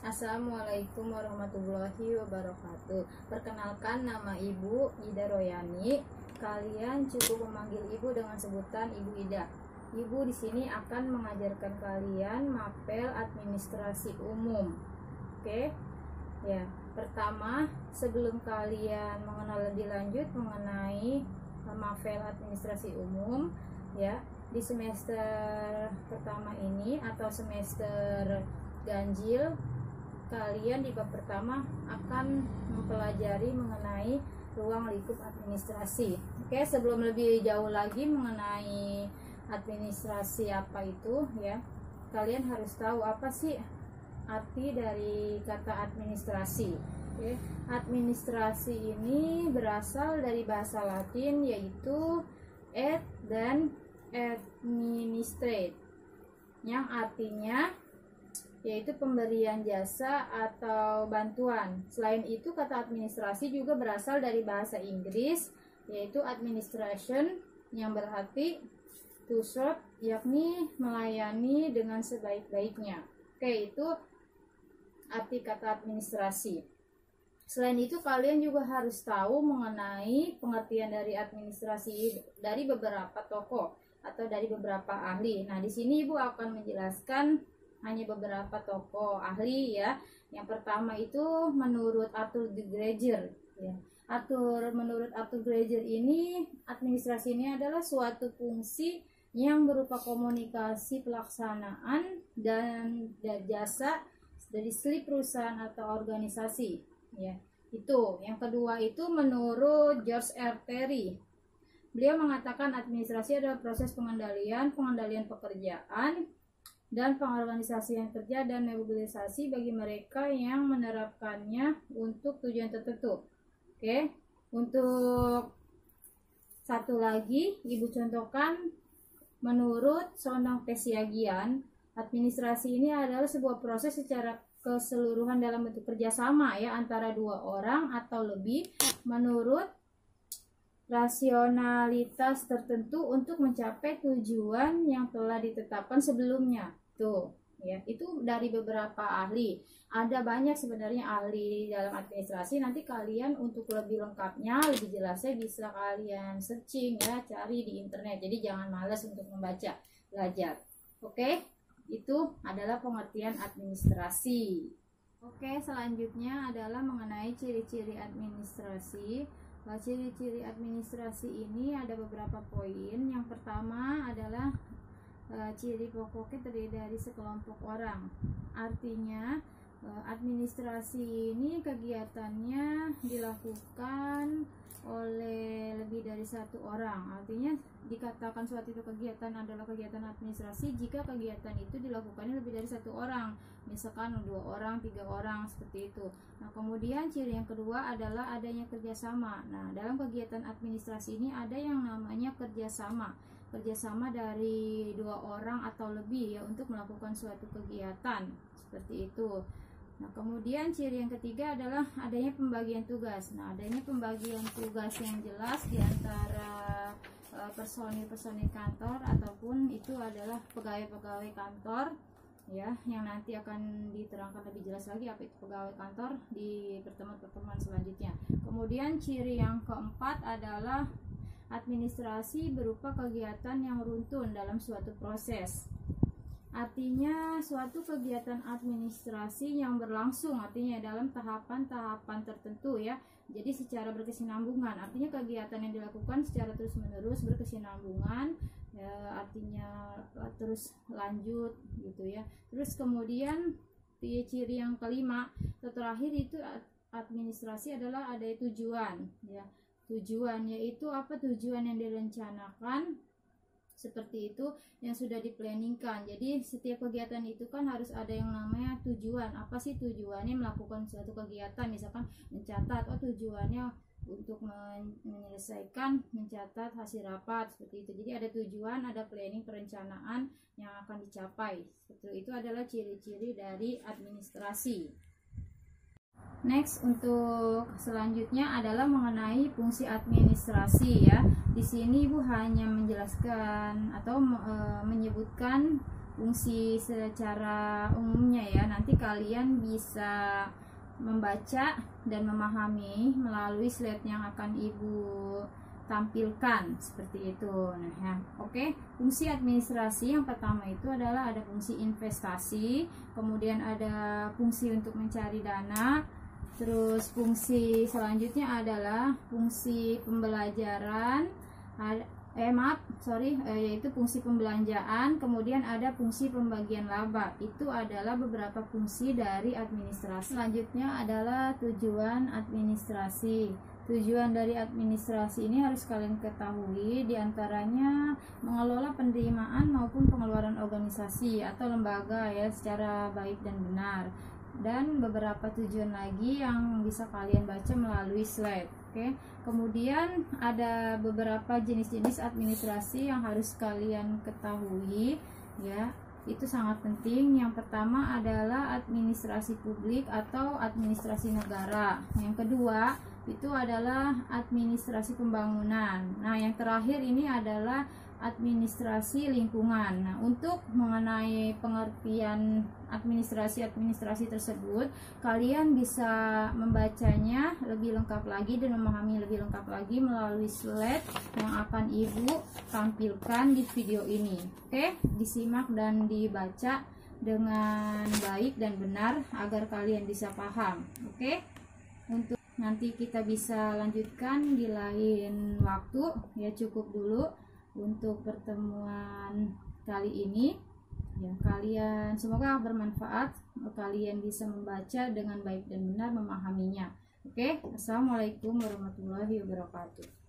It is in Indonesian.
Assalamualaikum warahmatullahi wabarakatuh. Perkenalkan, nama Ibu Ida Royani. Kalian cukup memanggil Ibu dengan sebutan Ibu Ida. Ibu di sini akan mengajarkan kalian mapel administrasi umum. Oke? Ya, pertama, sebelum kalian mengenal lebih lanjut mengenai mapel administrasi umum, ya, di semester pertama ini atau semester ganjil, kalian di bab pertama akan mempelajari mengenai ruang lingkup administrasi. Oke, sebelum lebih jauh lagi mengenai administrasi apa itu, ya, kalian harus tahu apa sih arti dari kata administrasi. Oke, administrasi ini berasal dari bahasa Latin yaitu ad dan administrate, yang artinya yaitu pemberian jasa atau bantuan. Selain itu, kata administrasi juga berasal dari bahasa Inggris yaitu administration, yang berarti to serve, yakni melayani dengan sebaik-baiknya. Oke, itu arti kata administrasi. Selain itu, kalian juga harus tahu mengenai pengertian dari administrasi dari beberapa tokoh atau dari beberapa ahli. Nah, di sini Ibu akan menjelaskan hanya beberapa tokoh ahli, ya. Yang pertama itu menurut Arthur de Granger, ya. Menurut Arthur Granger ini, administrasi ini adalah suatu fungsi yang berupa komunikasi pelaksanaan dan jasa dari seluruh perusahaan atau organisasi, ya. Itu. Yang kedua itu menurut George R. Terry. Beliau mengatakan administrasi adalah proses pengendalian pekerjaan dan pengorganisasian kerja dan mobilisasi bagi mereka yang menerapkannya untuk tujuan tertentu. Oke, untuk satu lagi, Ibu contohkan menurut Sonong Tesiagian, administrasi ini adalah sebuah proses secara keseluruhan dalam bentuk kerjasama, ya, antara dua orang atau lebih menurut rasionalitas tertentu untuk mencapai tujuan yang telah ditetapkan sebelumnya. Tuh, ya, itu dari beberapa ahli. Ada banyak sebenarnya ahli dalam administrasi. Nanti kalian untuk lebih lengkapnya, lebih jelasnya bisa kalian searching, ya, cari di internet. Jadi jangan malas untuk membaca, belajar. Oke, itu adalah pengertian administrasi. Oke, selanjutnya adalah mengenai ciri-ciri administrasi. Ciri-ciri administrasi ini ada beberapa poin. Yang pertama adalah ciri pokoknya terdiri dari sekelompok orang. Artinya administrasi ini kegiatannya dilakukan oleh lebih dari satu orang. Artinya dikatakan suatu itu kegiatan adalah kegiatan administrasi jika kegiatan itu dilakukannya lebih dari satu orang, misalkan 2 orang, 3 orang, seperti itu. Nah, kemudian ciri yang kedua adalah adanya kerjasama. Nah, dalam kegiatan administrasi ini ada yang namanya kerjasama dari 2 orang atau lebih, ya, untuk melakukan suatu kegiatan seperti itu. Nah, kemudian ciri yang ketiga adalah adanya pembagian tugas. Nah, adanya pembagian tugas yang jelas di antara personil kantor ataupun itu adalah pegawai-pegawai kantor, ya, yang nanti akan diterangkan lebih jelas lagi apa itu pegawai kantor di pertemuan-pertemuan selanjutnya. Kemudian ciri yang keempat adalah administrasi berupa kegiatan yang runtun dalam suatu proses. Artinya suatu kegiatan administrasi yang berlangsung, artinya dalam tahapan-tahapan tertentu, ya. Jadi secara berkesinambungan, artinya kegiatan yang dilakukan secara terus-menerus berkesinambungan, ya, artinya terus lanjut gitu, ya. Terus kemudian ciri yang kelima terakhir itu administrasi adalah ada tujuan, ya. Tujuan yaitu apa? Tujuan yang direncanakan seperti itu, yang sudah diplanningkan. Jadi setiap kegiatan itu kan harus ada yang namanya tujuan. Apa sih tujuannya melakukan suatu kegiatan? Misalkan mencatat, tujuannya untuk menyelesaikan mencatat hasil rapat, seperti itu. Jadi ada tujuan, ada planning, perencanaan yang akan dicapai. Seperti itu adalah ciri-ciri dari administrasi. Next, untuk selanjutnya adalah mengenai fungsi administrasi, ya. Di sini Ibu hanya menjelaskan atau menyebutkan fungsi secara umumnya ya. Nanti kalian bisa membaca dan memahami melalui slide yang akan Ibu tampilkan seperti itu. Nah ya, oke. Fungsi administrasi yang pertama itu adalah ada fungsi investasi, kemudian ada fungsi untuk mencari dana, terus fungsi selanjutnya adalah fungsi pembelajaran, yaitu fungsi pembelanjaan, kemudian ada fungsi pembagian laba. Itu adalah beberapa fungsi dari administrasi. Selanjutnya adalah tujuan administrasi. Tujuan dari administrasi ini harus kalian ketahui, diantaranya mengelola penerimaan maupun pengeluaran organisasi atau lembaga ya secara baik dan benar. Dan beberapa tujuan lagi yang bisa kalian baca melalui slide. Oke. Kemudian ada beberapa jenis-jenis administrasi yang harus kalian ketahui ya. Itu sangat penting. Yang pertama adalah administrasi publik atau administrasi negara. Yang kedua itu adalah administrasi pembangunan. Nah, yang terakhir ini adalah administrasi lingkungan. Nah, untuk mengenai pengertian administrasi tersebut, kalian bisa membacanya lebih lengkap lagi dan memahami lebih lengkap lagi melalui slide yang akan Ibu tampilkan di video ini. Oke, disimak dan dibaca dengan baik dan benar agar kalian bisa paham. Oke, untuk nanti kita bisa lanjutkan di lain waktu ya. Cukup dulu untuk pertemuan kali ini ya. Kalian semoga bermanfaat, kalian bisa membaca dengan baik dan benar, memahaminya. Oke, assalamualaikum warahmatullahi wabarakatuh.